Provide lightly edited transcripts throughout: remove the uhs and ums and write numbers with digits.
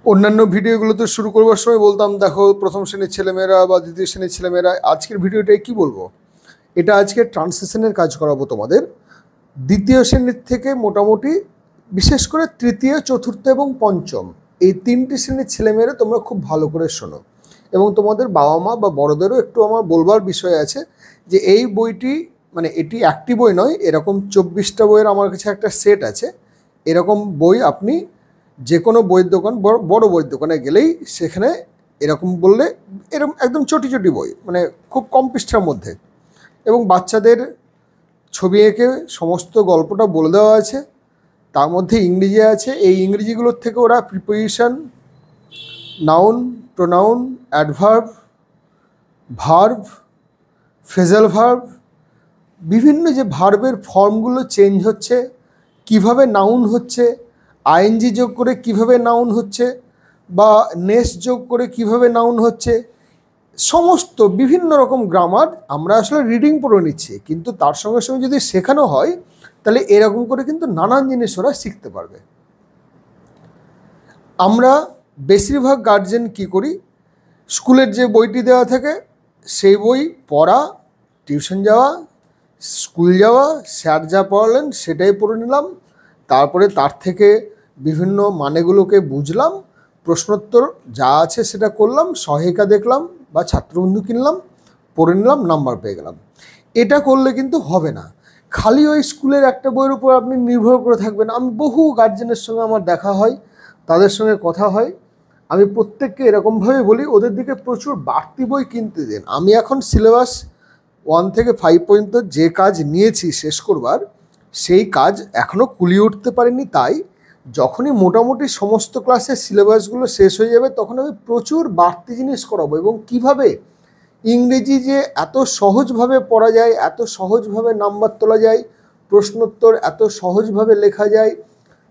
অন্যান্য ভিডিওগুলোতে শুরু করবার সময় বলতাম দেখো প্রথম শ্রেণীর ছেলেমেয়েরা বা দ্বিতীয় শ্রেণীর ছেলেমেয়েরা। আজকের ভিডিওটায় কি বলবো, এটা আজকে ট্রান্সলেশনের কাজ করাবো তোমাদের। দ্বিতীয় শ্রেণীর থেকে মোটামুটি বিশেষ করে তৃতীয়, চতুর্থ এবং পঞ্চম এই তিনটি শ্রেণীর ছেলেমেয়েরা তোমরা খুব ভালো করে শোনো, এবং তোমাদের বাবা মা বা বড়দেরও একটু আমার বলবার বিষয় আছে যে এই বইটি মানে এটি একটি বই নয়, এরকম 24টা বইয়ের আমার কাছে একটা সেট আছে। এরকম বই আপনি যে কোনো বইয়ের দোকান, বড় বইয়ের দোকানে গেলেই সেখানে এরকম বললে এরকম একদম চটি চটি বই, মানে খুব কম পৃষ্ঠার মধ্যে, এবং বাচ্চাদের ছবি এঁকে সমস্ত গল্পটা বলে দেওয়া আছে। তার মধ্যে ইংরেজি আছে, এই ইংরেজিগুলোর থেকে ওরা preposition, noun, pronoun, adverb, verb, phrasal verb, বিভিন্ন যে ভার্বের ফর্মগুলো চেঞ্জ হচ্ছে, কিভাবে নাউন হচ্ছে, আইএনজি যোগ করে কিভাবে নাউন হচ্ছে, বা নেস যোগ করে কিভাবে নাউন হচ্ছে, সমস্ত বিভিন্ন রকম গ্রামার আমরা আসলে রিডিং পড়ে নিচ্ছি, কিন্তু তার সঙ্গে সঙ্গে যদি শেখানো হয় তাহলে এরকম করে কিন্তু নানান জিনিস ওরা শিখতে পারবে। আমরা বেশিরভাগ গার্জেন কি করি, স্কুলের যে বইটি দেওয়া থাকে সেই বই পড়া, টিউশন যাওয়া, স্কুল যাওয়া, স্যার যা পড়ালেন সেটাই পড়ে নিলাম, তারপরে তার থেকে বিভিন্ন মানেগুলোকে বুঝলাম, প্রশ্নোত্তর যা আছে সেটা করলাম, সহায়িকা দেখলাম বা ছাত্রবন্ধু কিনলাম, পড়ে নিলাম, নাম্বার পেয়ে গেলাম। এটা করলে কিন্তু হবে না। খালি ওই স্কুলের একটা বইয়ের উপর আপনি নির্ভর করে থাকবেন। আমি বহু গার্জেনের সঙ্গে আমার দেখা হয়, তাদের সঙ্গে কথা হয়, আমি প্রত্যেককে এরকমভাবে বলি ওদের দিকে প্রচুর বাড়তি বই কিনতে দেন। আমি এখন সিলেবাস 1 থেকে 5 পর্যন্ত যে কাজ নিয়েছি শেষ করবার, সেই কাজ এখনও কুলিয়ে উঠতে পারিনি। তাই যখনই মোটামুটি সমস্ত ক্লাসের সিলেবাসগুলো শেষ হয়ে যাবে তখন আমি প্রচুর বাড়তি জিনিস করাবো, এবং কিভাবে ইংরেজি যে এত সহজভাবে পড়া যায়, এত সহজভাবে নাম্বার তোলা যায়, প্রশ্নোত্তর এত সহজভাবে লেখা যায়,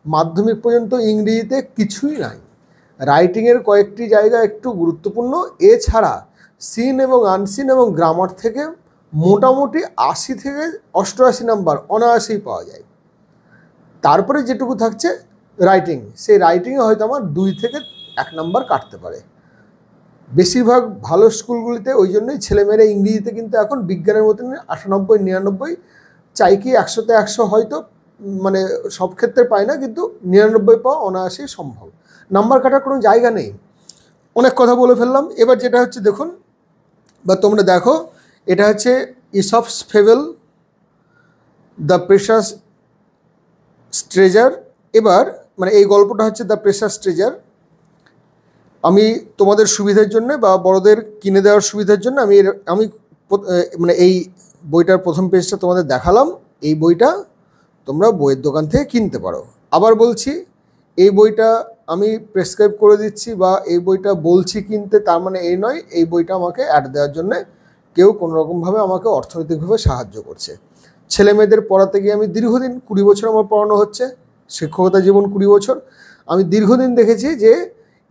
মাধ্যমিক পর্যন্ত ইংরেজিতে কিছুই নাই। রাইটিংয়ের কয়েকটি জায়গা একটু গুরুত্বপূর্ণ, এছাড়া সিন এবং আনসিন এবং গ্রামার থেকে মোটামুটি 80 থেকে 88 নাম্বার অনায়াসেই পাওয়া যায়। তারপরে যেটুকু থাকছে রাইটিং, সেই রাইটিংয়ে হয়তো আমার 2 থেকে 1 নাম্বার কাটতে পারে। বেশিরভাগ ভালো স্কুলগুলিতে ওই জন্যই ছেলেমেয়েরা ইংরেজিতে কিন্তু এখন বিজ্ঞানের মতন 98, 99 চাই কি 100তে 100 হয়তো, মানে সব ক্ষেত্রে পায় না, কিন্তু 99 পাওয়া অনায়াসেই সম্ভব। নাম্বার কাটার কোনো জায়গা নেই। অনেক কথা বলে ফেললাম। এবার যেটা হচ্ছে দেখুন বা তোমরা দেখো, এটা হচ্ছে ইসপস ফেবল, দ্য প্রেশাস ট্রেজার। এবার মানে এই গল্পটা হচ্ছে দ্য প্রেশাস ট্রেজার। আমি তোমাদের সুবিধার জন্য বা বড়দের কিনে দেওয়ার সুবিধার জন্য আমি মানে এই বইটার প্রথম পেজটা তোমাদের দেখালাম। এই বইটা তোমরা বইয়ের দোকান থেকে কিনতে পারো। আবার বলছি, এই বইটা আমি প্রেসক্রাইব করে দিচ্ছি বা এই বইটা বলছি কিনতে, তার মানে এই নয় এই বইটা আমাকে অ্যাড দেওয়ার জন্য কেউ কোনোরকমভাবে আমাকে অর্থনৈতিকভাবে সাহায্য করছে। ছেলে মেয়েদের পড়াতে গিয়ে আমি দীর্ঘদিন 20 বছর আমার পড়ানো হচ্ছে, শিক্ষকতা জীবন 20 বছর। আমি দীর্ঘদিন দেখেছি যে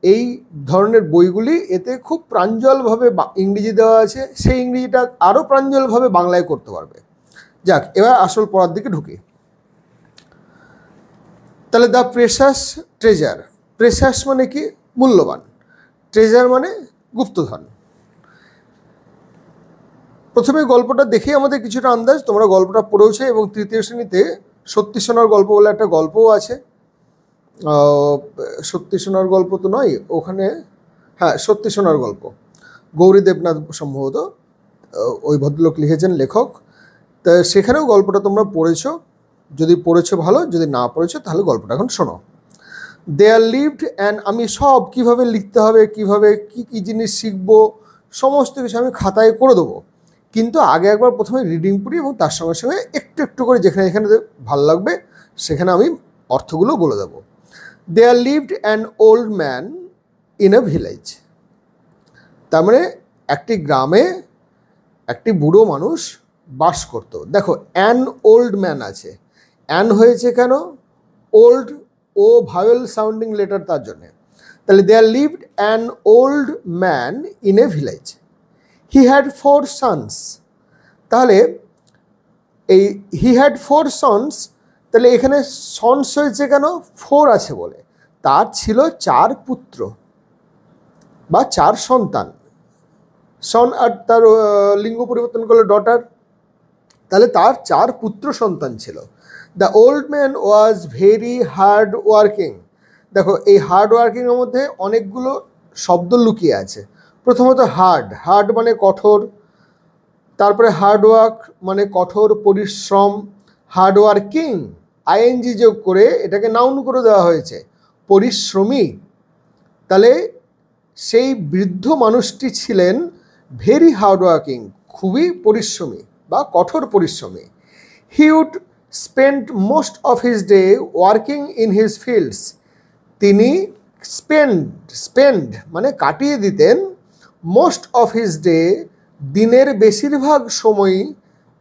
এই ধরনের বইগুলি এতে খুব প্রাঞ্জলভাবে ইংরেজি দেওয়া আছে, সেই ইংরেজিটা আরও প্রাঞ্জলভাবে বাংলায় করতে পারবে। যাক, এবার আসল পড়ার দিকে ঢুকি। তাহলে দ্য প্রেশাস ট্রেজার, প্রেশাস মানে কি? মূল্যবান, ট্রেজার মানে গুপ্তধন। প্রথমে গল্পটা দেখেই আমাদের কিছুটা আন্দাজ, তোমরা গল্পটা পড়েওছে, এবং তৃতীয় শ্রেণীতে সত্যি সোনার গল্প বলে একটা গল্পও আছে। সত্যি সোনার গল্প তো নয় ওখানে, হ্যাঁ সত্যি সোনার গল্প, গৌরী দেবনাথ সম্ভবত ওই ভদ্রলোক লিখেছেন, লেখক। তা সেখানেও গল্পটা তোমরা পড়েছো, যদি পড়েছো ভালো, যদি না পড়েছো তাহলে গল্পটা এখন শোনো। দেয়ার লিভড অ্যান্ড, আমি সব কিভাবে লিখতে হবে, কিভাবে কি কি জিনিস শিখবো, সমস্ত কিছু আমি খাতায় করে দেবো, কিন্তু আগে একবার প্রথমে রিডিং পড়ি এবং তার সঙ্গে সঙ্গে একটু একটু করে যেখানে যেখানে ভালো লাগবে সেখানে আমি অর্থগুলো বলে দেবো। There lived an old man in a village, তার মানে একটি গ্রামে একটি বুড়ো মানুষ বাস করত। দেখো অ্যান ওল্ড ম্যান আছে, অ্যান হয়েছে কেন? ওল্ড, ও ভাওয়েল সাউন্ডিং লেটার, তার জন্যে। তাহলে there lived an old man in a village, he had 4 sons. তাহলে এই হি হ্যাড 4 সন্স, তাহলে এখানে সন্স হয়েছে কেন? 4 আছে বলে। তার ছিল 4 পুত্র বা 4 সন্তান। সন আর তার লিঙ্গ পরিবর্তন করলো ডটার, তাহলে তার 4 পুত্র সন্তান ছিল। The old man was very hard working. দেখো এই হার্ড ওয়ার্কিংয়ের মধ্যে অনেকগুলো শব্দ লুকিয়ে আছে। প্রথমত হার্ড মানে কঠোর, তারপরে হার্ড ওয়ার্ক মানে কঠোর পরিশ্রম, হার্ড ওয়ার্কিং আইএনজি যোগ করে এটাকে নাউন করে দেওয়া হয়েছে, পরিশ্রমী। তাহলে সেই বৃদ্ধ মানুষটি ছিলেন ভেরি হার্ড ওয়ার্কিং, খুবই পরিশ্রমী বা কঠোর পরিশ্রমী। He would spend most of his day working in his fields. তিনি স্পেন্ড মানে কাটিয়ে দিতেন, মোস্ট অফ হিজ ডে দিনের বেশিরভাগ সময়ই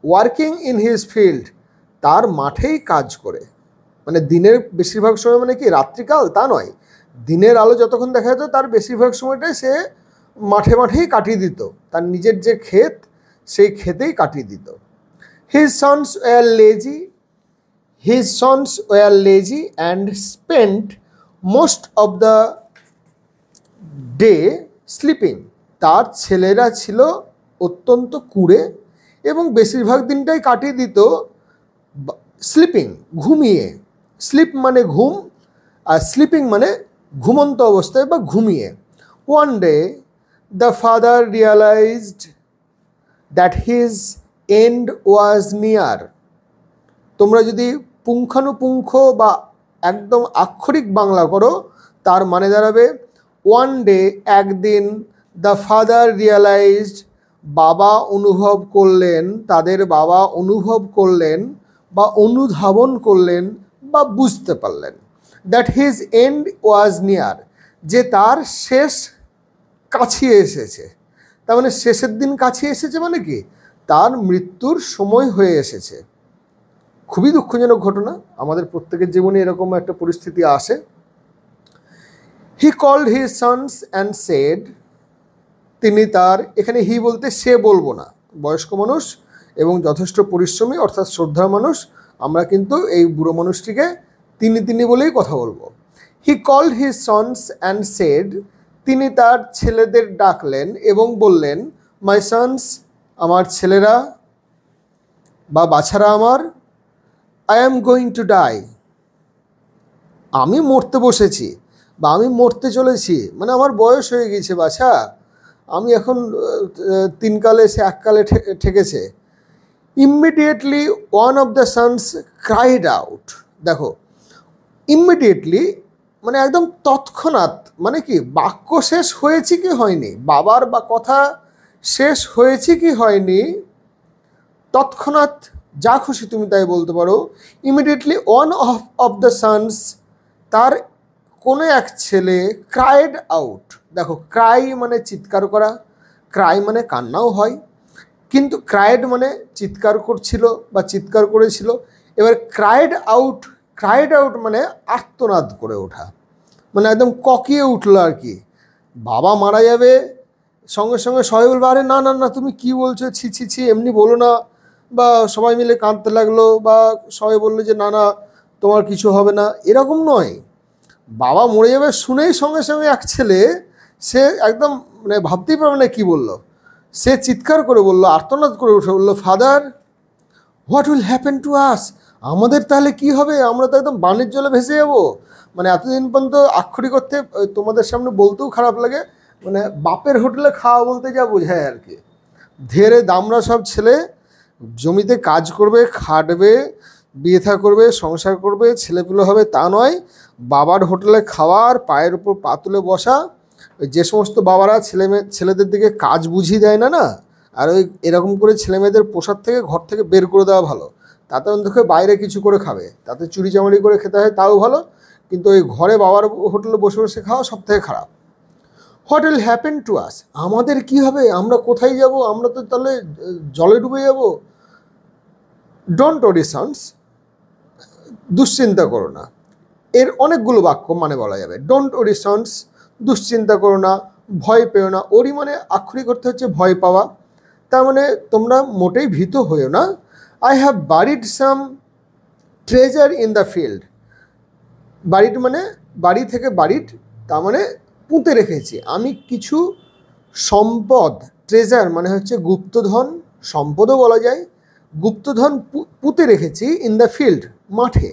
ওয়ার্কিং ইন হিজ ফিল্ড, তার মাঠেই কাজ করে। মানে দিনের বেশিরভাগ সময় মানে কি রাত্রিকাল তা নয়, দিনের আলো যতক্ষণ দেখা যেত তার বেশিরভাগ সময়টাই সে মাঠেই কাটিয়ে দিত, তার নিজের যে ক্ষেত সেই ক্ষেতেই কাটিয়ে দিত। His sons were lazy and spent most of the day sleeping. তার ছেলেরা ছিল অত্যন্ত কুঁড়ে এবং বেশিরভাগ দিনটাই কাটিয়ে দিত স্লিপিং, ঘুমিয়ে। স্লিপ মানে ঘুম, আর স্লিপিং মানে ঘুমন্ত অবস্থায় বা ঘুমিয়ে। One day the father realised that his end was near. তোমরা যদি পুঙ্খানুপুঙ্খ বা একদম আক্ষরিক বাংলা করো তার মানে দাঁড়াবে ওয়ান ডে, একদিন, দ্য ফাদার রিয়ালাইজড, বাবা অনুভব করলেন, তাদের বাবা অনুভব করলেন বা অনুধাবন করলেন বা বুঝতে পারলেন, that his end was near, যে তার শেষ কাছিয়ে এসেছে। তার মানে শেষের দিন কাছিয়ে এসেছে মানে কি তার মৃত্যুর সময় হয়ে এসেছে। খুবই দুঃখজনক ঘটনা, আমাদের প্রত্যেকের জীবনে এরকম একটা পরিস্থিতি আসে। He called his sons and said, তিনি তার, এখানে হি বলতে সে বলবো না, বয়স্ক মানুষ এবং যথেষ্ট পরিশ্রমী অর্থাৎ শ্রদ্ধার মানুষ, আমরা কিন্তু এই বুড়ো মানুষটিকে তিনি বলেই কথা বলবো। He called his sons and said, তিনি তার ছেলেদের ডাকলেন এবং বললেন, মাই সন্স, আমার ছেলেরা বা বাছারা আমার, I am going to die, আমি মরতে বসেছি বা আমি মরতে চলেছি, মানে আমার বয়স হয়ে গেছে বাছা, আমি এখন 3 কালে সে 1 কালে ঠেকেছে। Immediately one of the sons cried out. দেখো ইমিডিয়েটলি মানে একদম তৎক্ষণাৎ, মানে কি বাক্য শেষ হয়েছে কি হয়নি, বাবার বা কথা শেষ হয়েছে কি হয়নি, তৎক্ষণাৎ যা খুশি তুমি তাই বলতে পারো। Immediately one of the sons, তার কোনো এক ছেলে, ক্রাইড আউট। দেখো ক্রাই মানে চিৎকার করা, ক্রাই মানে কান্নাও হয়, কিন্তু ক্রাইড মানে চিৎকার করছিল বা চিৎকার করেছিল। এবার ক্রাইড আউট মানে আর্তনাদ করে ওঠা, মানে একদম ককিয়ে উঠলো আর কি। বাবা মারা যাবে, সঙ্গে সঙ্গে সবাই বলবে আরে না না না তুমি কি বলছো, ছি এমনি বলো না, বা সবাই মিলে কাঁদতে লাগলো, বা সবাই বললো যে না না তোমার কিছু হবে না, এরকম নয়। বাবা মরে যাবে শুনেই সঙ্গে সঙ্গে এক ছেলে, সে একদম মানে ভাবতেই পারবে না কি বললো, সে চিৎকার করে বললো, আর্তনাদ করে উঠে বললো, father what will happen to us, আমাদের তাহলে কি হবে, আমরা তো একদম বানের জলে ভেসে যাবো। মানে এতদিন পর্যন্ত আক্ষরিক অর্থে তোমাদের সামনে বলতেও খারাপ লাগে, মানে বাপের হোটেলে খাওয়া বলতে যা বোঝায় আর কি। ধীরে দামরা সব ছেলে জমিতে কাজ করবে, খাটবে, বিয়ে থা করবে, সংসার করবে, ছেলেপুলে হবে তা নয়, বাবার হোটেলে খাওয়ার, পায়ের উপর পা তুলে বসা। যে সমস্ত বাবারা ছেলেদের দিকে কাজ বুঝিয়ে দেয় না না, আর ওই এরকম করে ছেলেমেয়েদের পোশাক থেকে ঘর থেকে বের করে দেওয়া ভালো, তাতে অন্তত বাইরে কিছু করে খাবে, তাতে চুরি চামারি করে খেতে হয় তাও ভালো, কিন্তু ওই ঘরে বাবার হোটেলে বসে বসে খাওয়া সব থেকে খারাপ। What will happen to us, আমাদের কি হবে, আমরা কোথায় যাব, আমরা তো তাহলে জলে ডুবে যাব। ডোন্ট ওয়ারি সন্স, দুশ্চিন্তা করো না। এর অনেকগুলো বাক্য মানে বলা যাবে। ডোন্ট ওয়ারি সন্স, দুশ্চিন্তা করো না, ভয় পেও না। ওরি মানে আক্ষরিক অর্থ হচ্ছে ভয় পাওয়া, তার মানে তোমরা মোটেই ভীত হয়েও না। I have buried some treasure in the field, buried মানে বাড়ি থেকে বাড়ির, তার মানে পুঁতে রেখেছি আমি কিছু সম্পদ। ট্রেজার মানে হচ্ছে গুপ্তধন, সম্পদও বলা যায়। গুপ্তধন পুঁতে রেখেছি ইন দ্য ফিল্ড, মাঠে।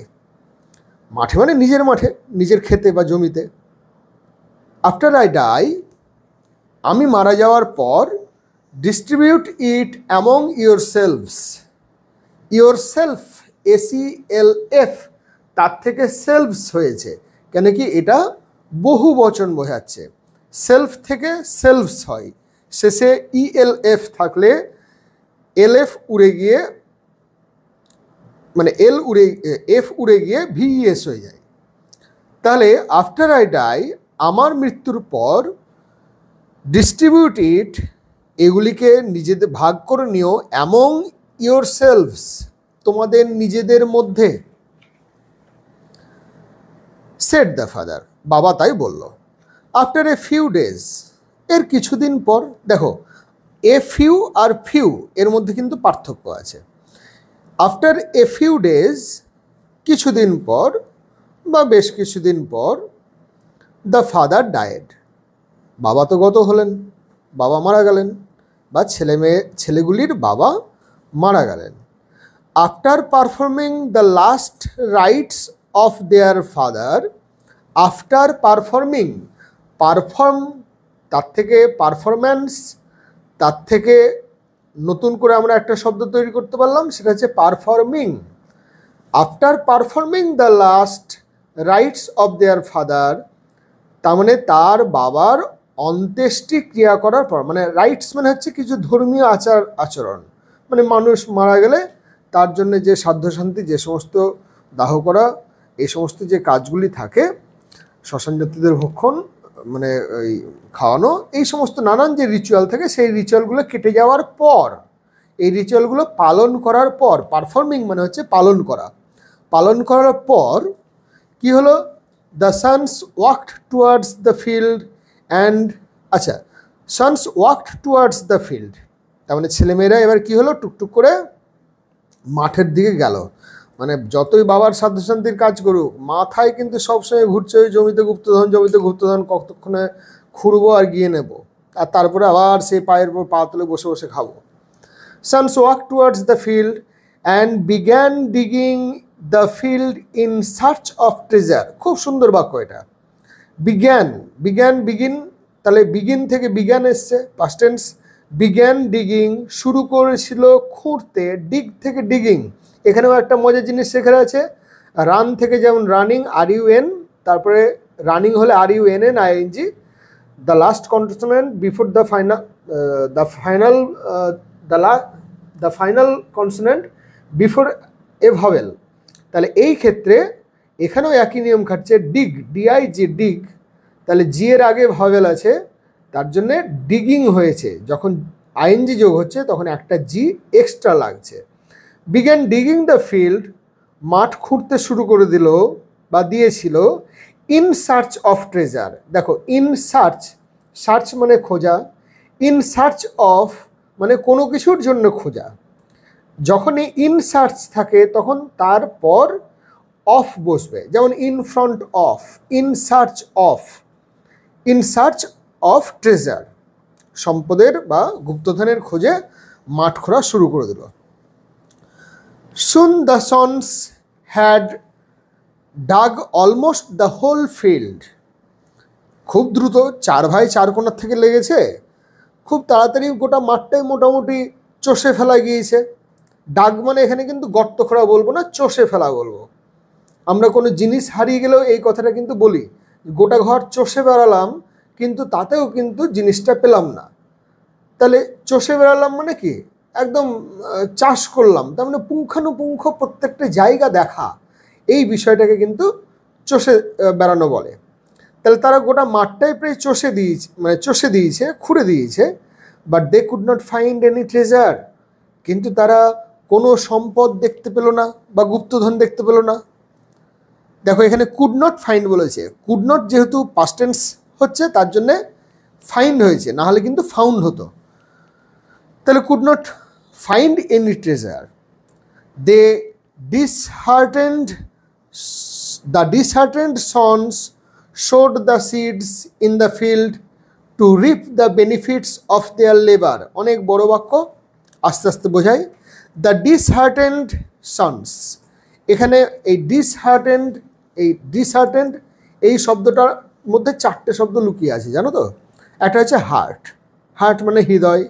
মাঠে মানে নিজের মাঠে, নিজের ক্ষেতে বা জমিতে। আফটার আই ডাই, আমি মারা যাওয়ার পর, distribute it among your selves. Your self, SELF, তার থেকে সেলভস হয়েছে, কেন কি এটা বহু বচন বোঝাচ্ছে। সেলফ থেকে সেলভস হয়, শেষে ELF থাকলে LF উড়ে গিয়ে, মানে F উড়ে গিয়ে VES হয়ে যায়। তাহলে আফটার আই ডাই, আমার মৃত্যুর পর, ডিস্ট্রিবিউট ইট, এগুলিকে নিজেদের ভাগ করে নিও, অ্যামং ইয়োর সেলভস, তোমাদের নিজেদের মধ্যে। সেড দ্য ফাদার, বাবা তাই বলল। আফটার এ ফিউ ডেজ, এর কিছুদিন পর। দেখো এ ফিউ আর ফিউ এর মধ্যে কিন্তু পার্থক্য আছে। আফটার এ ফিউ ডেজ, কিছুদিন পর বা বেশ কিছুদিন পর, দ্য ফাদার ডায়েড, বাবা তো গত হলেন, বাবা মারা গেলেন, বা ছেলেগুলির বাবা মারা গেলেন। After performing the last rights of their father, after performing, perform তার থেকে পারফরম্যান্স, তার থেকে নতুন করে আমরা একটা শব্দ তৈরি করতে পারলাম, সেটা হচ্ছে performing. After performing the last rights of their father, তার মানে তার বাবার অন্ত্যেষ্টি ক্রিয়া করার পর, মানে রাইটস মানে হচ্ছে কিছু ধর্মীয় আচরণ, মানে মানুষ মারা গেলে তার জন্য যে সাধ্যশান্তি, যে সমস্ত দাহ করা, এই সমস্ত যে কাজগুলি থাকে, শ্মশান যাত্রীদের ভক্ষণ, মানে ওই খাওয়ানো, এই সমস্ত নানান যে রিচুয়াল থাকে, সেই রিচুয়ালগুলো কেটে যাওয়ার পর, এই রিচুয়ালগুলো পালন করার পর, পারফর্মিং মানে হচ্ছে পালন করা, পালন করার পর কি হলো, the sons walked towards the field and, আচ্ছা, sons walked towards the field, তার মানে ছেলেমেয়েরা এবার কি হলো, টুকটুক করে মাঠের দিকে গেল। মানে যতই বাবার সাধ্যশান্তির কাজ করুক, মাথায় কিন্তু সবসময় ঘুরছে ওই জমিতে গুপ্তধন, জমিতে গুপ্তধন, কতক্ষণে খুঁড়বো আর গিয়ে নেব, আর তারপরে আবার সেই পায়ের উপর পা তুলে বসে বসে খাবো। Sons walk towards the field and began digging the field in search of treasure. খুব সুন্দর বাক্য এটা। বিগিন, তাহলে বিগিন থেকে বিজ্ঞান এসছে, পাস্ট টেন্স। বিগ্যান ডিগিং, শুরু করেছিল খুঁড়তে, ডিগ থেকে ডিগিং। এখানেও একটা মজার জিনিস শেখার আছে, রান থেকে যেমন রানিং, RUN, তারপরে রানিং হলে RUNNING, the last consonant before the final consonant before a vowel. তাহলে এই ক্ষেত্রে এখানেও একই নিয়ম খাটছে, ডিগ, DIG, ডিগ, তাহলে জি এর আগে ভাওয়েল আছে, তার জন্যে ডিগিং হয়েছে, যখন ING যোগ হচ্ছে তখন একটা জি এক্সট্রা লাগছে। বিগ্যান ডিগিং দ্য ফিল্ড, মাঠ খুঁড়তে শুরু করে দিল বা দিয়েছিল, ইন সার্চ অফ ট্রেজার। দেখো ইন সার্চ, সার্চ মানে খোঁজা, ইন সার্চ অফ মানে কোনো কিছুর জন্য খোঁজা। যখনই ইন সার্চ থাকে তখন তারপর অফ বসবে, যেমন in front of, in search of, in search of treasure, সম্পদের বা গুপ্তধনের খোঁজে মাঠ খোঁড়া শুরু করে দিল। Soon the sons had dug almost the whole field. খুব দ্রুত, 4 ভাই 4 কোণার থেকে লেগেছে, খুব তাড়াতাড়ি গোটা মাঠটাই মোটামুটি চষে ফেলা গিয়েছে। ডাগ মানে এখানে কিন্তু গর্ত খোঁড়া বলবো না, চষে ফেলা বলবো। আমরা কোনো জিনিস হারিয়ে গেলেও এই কথাটা কিন্তু বলি, গোটা ঘর চষে বেড়ালাম কিন্তু তাতেও কিন্তু জিনিসটা পেলাম না। তাহলে চষে বেড়ালাম মানে কি, একদম চাষ করলাম, তার মানে পুঙ্খানুপুঙ্খ প্রত্যেকটা জায়গা দেখা, এই বিষয়টাকে কিন্তু চষে বেড়ানো বলে। তাহলে তারা গোটা মাঠটাই প্রায় চষে দিয়েছে, খুঁড়ে দিয়েছে। But they could not find any treasure, কিন্তু তারা কোনো সম্পদ দেখতে পেল না বা গুপ্তধন দেখতে পেল না। দেখো এখানে কুড নট ফাইন্ড বলেছে, কুড নট যেহেতু পাস্ট টেন্স হচ্ছে তার জন্যে ফাইন্ড হয়েছে, না হলে কিন্তু ফাউন্ড হতো। তাহলে could not find any treasure. The disheartened sons sowed the seeds in the field to reap the benefits of their labor. অনেক বড় বাক্য, আস্তে আস্তে বোঝাই। The disheartened sons, এখানে এই disheartened এই শব্দটার মধ্যে চারটে শব্দ লুকিয়ে আছে, জানো তো? একটা হচ্ছে হার্ট মানে হৃদয়,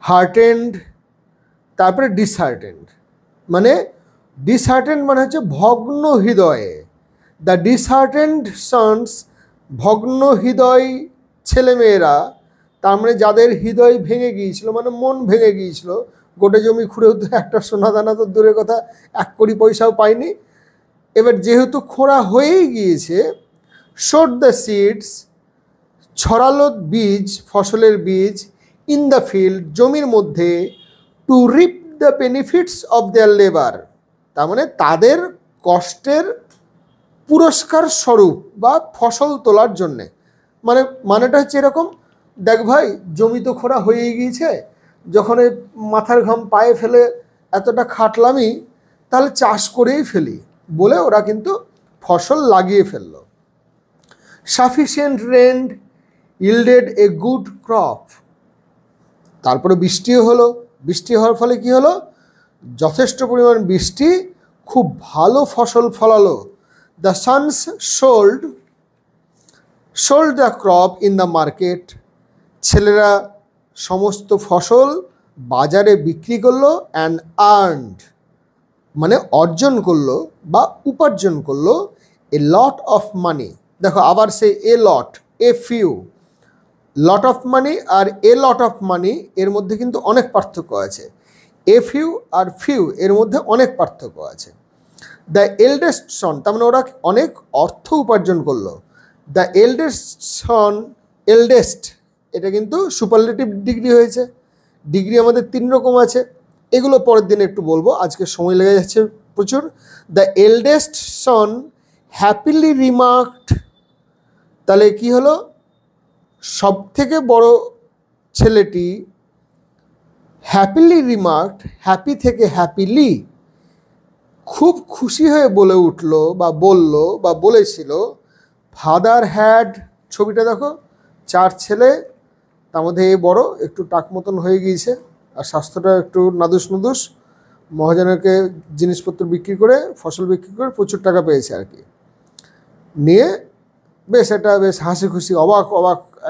হার্টেন্ড, তারপরে ডিসহার্টেন্ড মানে হচ্ছে ভগ্ন হৃদয়ে। দ্য ডিসহার্টেন্ড সন্স, ভগ্ন হৃদয় ছেলেমেয়েরা, তার মানে যাদের হৃদয় ভেঙে গিয়েছিল, মানে মন ভেঙে গিয়েছিল, গোটা জমি খুঁড়েও তো একটা সোনা দানা তো দূরের কথা, 1 কোটি পয়সাও পায়নি। এবার যেহেতু খোঁড়া হয়েই গিয়েছে, শোড দ্য সিডস, ছড়ালো বীজ, ফসলের বীজ, ইন দ্য ফিল্ড, জমির মধ্যে, to reap the benefits of their labour, তার মানে তাদের কষ্টের পুরস্কার স্বরূপ বা ফসল তোলার জন্যে। মানেটা হচ্ছে এরকম, দেখ ভাই জমি তো খোঁড়া হয়েই গিয়েছে, যখন এই মাথার ঘাম পায়ে ফেলে এতটা খাটলামি, তাহলে চাষ করেই ফেলি বলে ওরা কিন্তু ফসল লাগিয়ে ফেলল। Sufficient rain yielded a good crop, তারপরে বৃষ্টিও হলো, বৃষ্টি হওয়ার ফলে কি হলো? যথেষ্ট পরিমাণ বৃষ্টি খুব ভালো ফসল ফলালো। The sons sold the crop in the market, ছেলেরা সমস্ত ফসল বাজারে বিক্রি করলো, অ্যান্ড আর্নড মানে অর্জন করলো বা উপার্জন করলো, এ লট অফ মানি। দেখো আবার সেই a few, lot of money আর এ লট অফ মানি এর মধ্যে কিন্তু অনেক পার্থক্য আছে। এ ফিউ আর ফিউ এর মধ্যে অনেক পার্থক্য আছে। দ্য এল্ডেস্ট সন, তার মানে ওরা অনেক অর্থ উপার্জন করলো। দ্য এল্ডেস্ট এটা কিন্তু সুপারলেটিভ ডিগ্রি হয়েছে। ডিগ্রি আমাদের 3 রকম আছে, এগুলো পরের দিন একটু বলবো, আজকে সময় লেগে যাচ্ছে প্রচুর। The eldest Son happily remarked, তাহলে কি হলো? সব থেকে বড় ছেলেটি হ্যাপিলি রিমার্কড, হ্যাপি থেকে হ্যাপিলি, খুব খুশি হয়ে বলে উঠলো বা বললো বা বলেছিল, ফাদার হ্যাড, ছবিটা দেখো 4 ছেলে, তার মধ্যে এই বড় একটু টাক মতন হয়ে গিয়েছে আর স্বাস্থ্যটা একটু নাদুস, মহাজনকে জিনিসপত্র বিক্রি করে, ফসল বিক্রি করে প্রচুর টাকা পেয়েছে আর কি, নিয়ে বেশ হাসি খুশি অবাক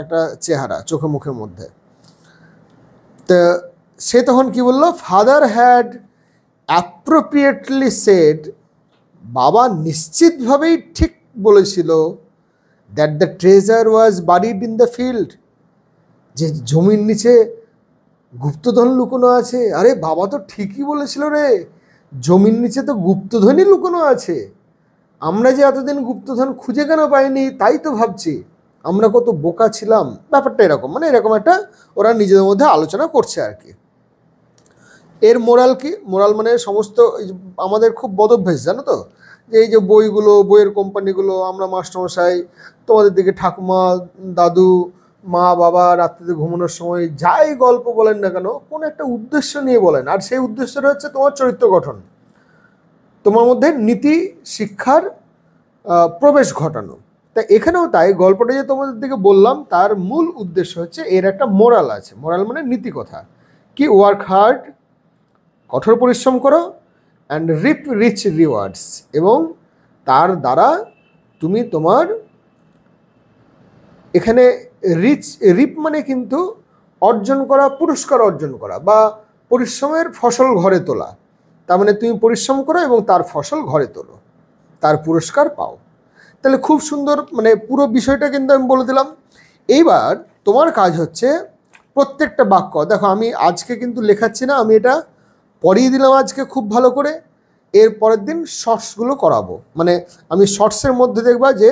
একটা চেহারা চোখে মুখের মধ্যে। তো সে তখন কি বললো? ফাদার হ্যাড অ্যাপ্রোপ্রিয়েটলি সেড, বাবা নিশ্চিতভাবেই ঠিক বলেছিল, that the treasure was buried in the field, যে জমির নিচে গুপ্তধন লুকোনো আছে। আরে বাবা তো ঠিকই বলেছিল রে, জমির নিচে তো গুপ্তধনই লুকোনো আছে। আমরা যে এতদিন গুপ্তধন খুঁজে কেন পাইনি তাই তো ভাবছি, আমরা কত বোকা ছিলাম। ব্যাপারটা এরকম, মানে এরকম একটা ওরা নিজেদের মধ্যে আলোচনা করছে আর কি। এর মোরাল কি? মোরাল মানে সমস্ত আমাদের খুব বদভ্যাস, জানো তো, যে এই যে বইয়ের কোম্পানিগুলো, আমরা মাস্টারমশাই, তোমাদের দিকে ঠাকুমা, দাদু, মা, বাবা রাত্রিতে ঘুমানোর সময় যাই গল্প বলেন না কেন, কোনো একটা উদ্দেশ্য নিয়ে বলেন, আর সেই উদ্দেশ্যটা হচ্ছে তোমার চরিত্র গঠন, তোমার মধ্যে নীতি শিক্ষার প্রবেশ ঘটানো। তা এখানেও তাই, গল্পটা যে তোমাদের দিকে বললাম তার মূল উদ্দেশ্য হচ্ছে এর একটা মোরাল আছে। মোরাল মানে নীতি কথা কি? ওয়ার্ক হার্ড, কঠোর পরিশ্রম করো, অ্যান্ড রিপ রিচ রিওয়ার্ডস, এবং তার দ্বারা তুমি তোমার, এখানে রিপ মানে কিন্তু অর্জন করা, পুরস্কার অর্জন করা বা পরিশ্রমের ফসল ঘরে তোলা। তার মানে তুমি পরিশ্রম করো এবং তার ফসল ঘরে তোলো, তার পুরস্কার পাও। তাহলে খুব সুন্দর, মানে পুরো বিষয়টা কিন্তু আমি বলে দিলাম। এইবার তোমার কাজ হচ্ছে প্রত্যেকটা বাক্য, দেখো আমি আজকে কিন্তু লেখাচ্ছি না, আমি এটা পড়িয়ে দিলাম আজকে খুব ভালো করে, এর পরের দিন শর্টসগুলো করাবো। মানে আমি শর্টসের মধ্যে দেখবা যে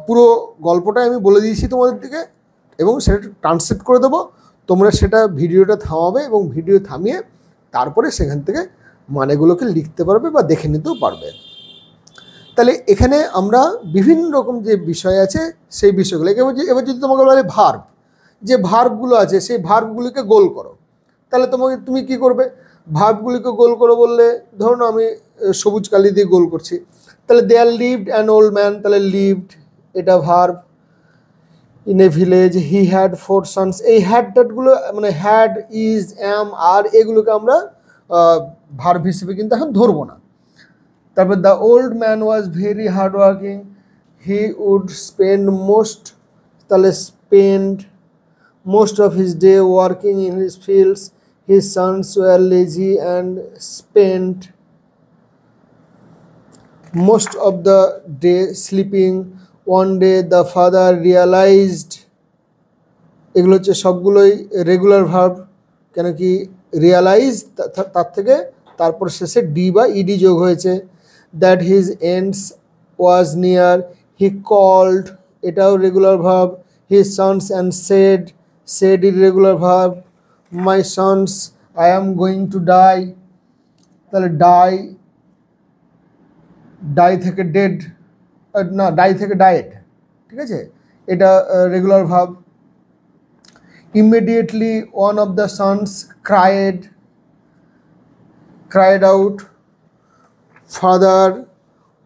পুরো গল্পটাই আমি বলে দিয়েছি তোমাদের দিকে, এবং সেটা ট্রান্সলেট করে দেবো, তোমরা সেটা ভিডিওটা থামাবে এবং ভিডিও থামিয়ে তারপরে সেখান থেকে মানেগুলোকে লিখতে পারবে বা দেখে নিতেও পারবে। তাহলে এখানে আমরা বিভিন্ন রকম যে বিষয় আছে সেই বিষয়গুলো, এবার যদি তোমাকে বলে ভার্ব, যে ভার্বগুলো আছে সেই ভার্বগুলিকে গোল করো, তাহলে তুমি কি করবে? ভার্বগুলিকে গোল করো বললে, ধরুন আমি সবুজ কালি দিয়ে গোল করছি, তাহলে there lived an old man, তাহলে লিভড এটা verb. In a village he had 4 sons, এই হ্যাড ট্যাডগুলো মানে হ্যাড, ইজ, অ্যাম, আর এগুলোকে আমরা ভার্ব হিসেবে কিন্তু এখন ধরবো না। তারপর the old man was very hard working, he would spend most, তাহলে spend most of his day working in his fields. His sons were lazy and spent most of the day sleeping. One day the father realized, এগুলো হচ্ছে সবগুলোই regular verb, কেন কি realise তার থেকে তারপর শেষে ডি বা ইডি যোগ হয়েছে। That his ends was near, he called, এটাও regular verb. His sons and said, said irregular verb. My sons, I am going to die, তাহলে die, die থেকে dead, না die থেকে died, ঠিক আছে, এটা regular verb. Immediately one of the sons cried out, Father,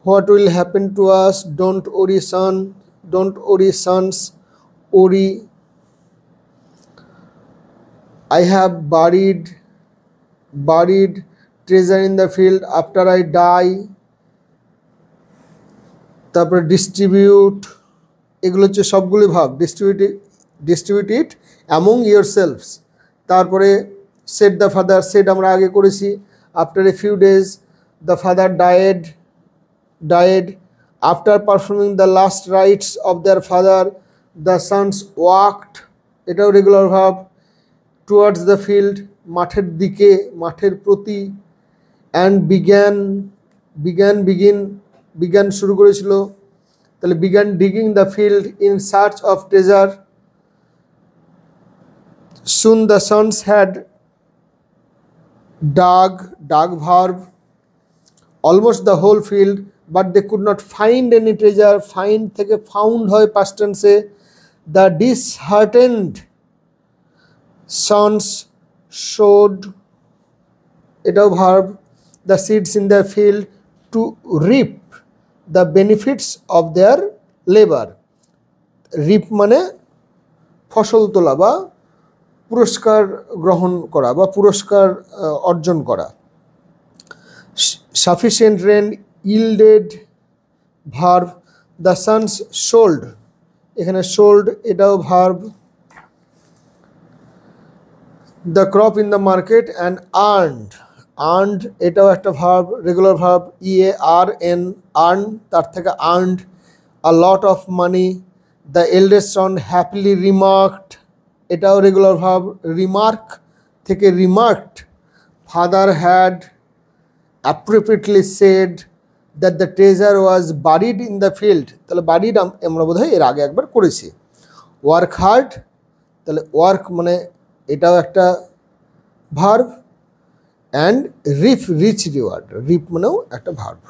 what will happen to us? Don't worry son, don't worry sons, worry, I have buried treasure in the field after I die. তারপরে distribute, এগুলো হচ্ছে সবগুলি ভাব। Distribute it among your selves. তারপরে said the father, shed আমরা আগে করেছি। After a few days the father died after performing the last rights of their father the sons walked, এটাও রেগুলার ভাব। টুয়ার্ডস দ্য ফিল্ড, মাঠের দিকে, মাঠের প্রতি। অ্যান্ড বিজ্ঞান শুরু করেছিল, তাহলে began digging the field in search of treasure. Soon the sons had dug verb. Almost the whole field but they could not find any treasure, find থেকে ফাউন্ড হয় past tense. The disheartened sons showed, এটাও verb, the seeds in their field to reap the benefits of their labor. reap মানে ফসল তোলা বা পুরস্কার গ্রহণ করা বা পুরস্কার অর্জন করা। sufficient rain yielded verb, the sons sold, এখানে sold এটাও verb. the crop in the market and earned এটাও একটা verb, regular verb. EARN, earn, তার থেকে earned a lot of money. the eldest son happily remarked, এটাও regular verb. remark থেকে remarked. father had appropriately said that the treasure was buried in the field, তাহলে buried আমরা বোধহয় এর আগে একবার করেছি। work hard, তাহলে work মানে এটাও একটা ভার্ব। অ্যান্ড রিচ রিওয়ার্ড, রিপ মানেও একটা ভার্ব।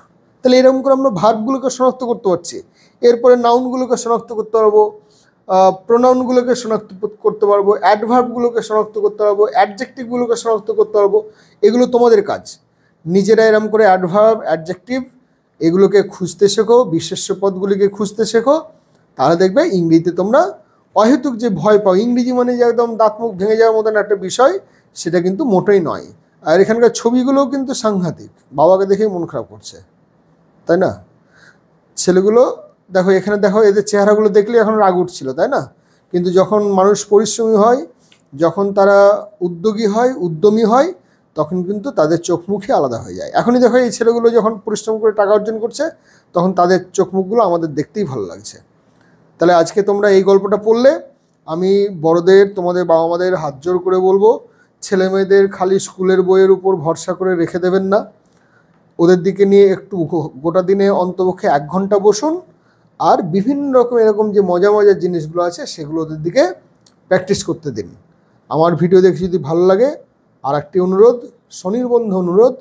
তাহলে এরকম করে আমরা ভার্বগুলোকে শনাক্ত করতে পারছি। এরপরে নাউনগুলোকে শনাক্ত করতে পারবো, প্রোনাউনগুলোকে শনাক্ত করতে পারবো, অ্যাডভার্বগুলোকে শনাক্ত করতে পারবো, অ্যাডজেক্টিভগুলোকে শনাক্ত করতে পারবো। এগুলো তোমাদের কাজ, নিজেরা এরকম করে অ্যাডভার্ব, অ্যাডজেক্টিভ এগুলোকে খুঁজতে শেখো, বিশেষ্য পদগুলিকে খুঁজতে শেখো। তাহলে দেখবে ইংরেজিতে তোমরা অহেতুক যে ভয় পাও, ইংরেজি মানে যে একদম দাঁত মুখ ভেঙে যাওয়ার মতন একটা বিষয়, সেটা কিন্তু মোটেই নয়। আর এখানকার ছবিগুলোও কিন্তু সাংঘাতিক, বাবাকে দেখেই মন খারাপ করছে, তাই না? ছেলেগুলো দেখো, এখানে দেখো, এদের চেহারাগুলো দেখলে এখন রাগ উঠছিল, তাই না? কিন্তু যখন মানুষ পরিশ্রমী হয়, যখন তারা উদ্যমী হয়, তখন কিন্তু তাদের চোখ মুখই আলাদা হয়ে যায়। এখনই দেখো এই ছেলেগুলো যখন পরিশ্রম করে টাকা অর্জন করছে, তখন তাদের চোখ মুখগুলো আমাদের দেখতেই ভালো লাগছে। তাহলে আজকে তোমরা এই গল্পটা পড়লে, আমি বড়দের, তোমাদের বাবা মাদের হাত জোর করে বলবো, ছেলে মেয়েদের খালি স্কুলের বইয়ের উপর ভরসা করে রেখে দেবেন না। ওদের দিকে নিয়ে একটু গোটা দিনে অন্তপক্ষে 1 ঘন্টা বসুন, আর বিভিন্ন রকম এরকম যে মজার জিনিসগুলো আছে সেগুলো ওদের দিকে প্র্যাকটিস করতে দিন। আমার ভিডিও দেখে যদি ভালো লাগে, আর একটি অনুরোধ, স্বনির্বন্ধ অনুরোধ,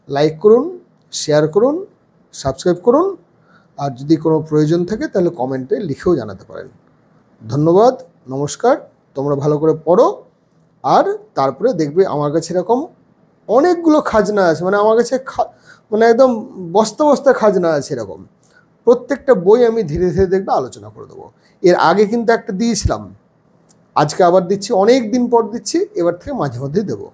লাইক করুন, শেয়ার করুন, সাবস্ক্রাইব করুন, আর যদি কোনো প্রয়োজন থাকে তাহলে কমেন্টে লিখেও জানাতে পারেন। ধন্যবাদ, নমস্কার। তোমরা ভালো করে পড়ো, আর তারপরে দেখবে আমার কাছে এরকম অনেকগুলো খাজনা আছে, মানে আমার কাছে মানে একদম বস্তা বস্তা খাজনা আছে এরকম। প্রত্যেকটা বই আমি ধীরে ধীরে দেখবে আলোচনা করে দেবো। এর আগে কিন্তু একটা দিয়েছিলাম, আজকে আবার দিচ্ছি, অনেক দিন পর দিচ্ছি, এবার থেকে মাঝে মধ্যেই দেবো।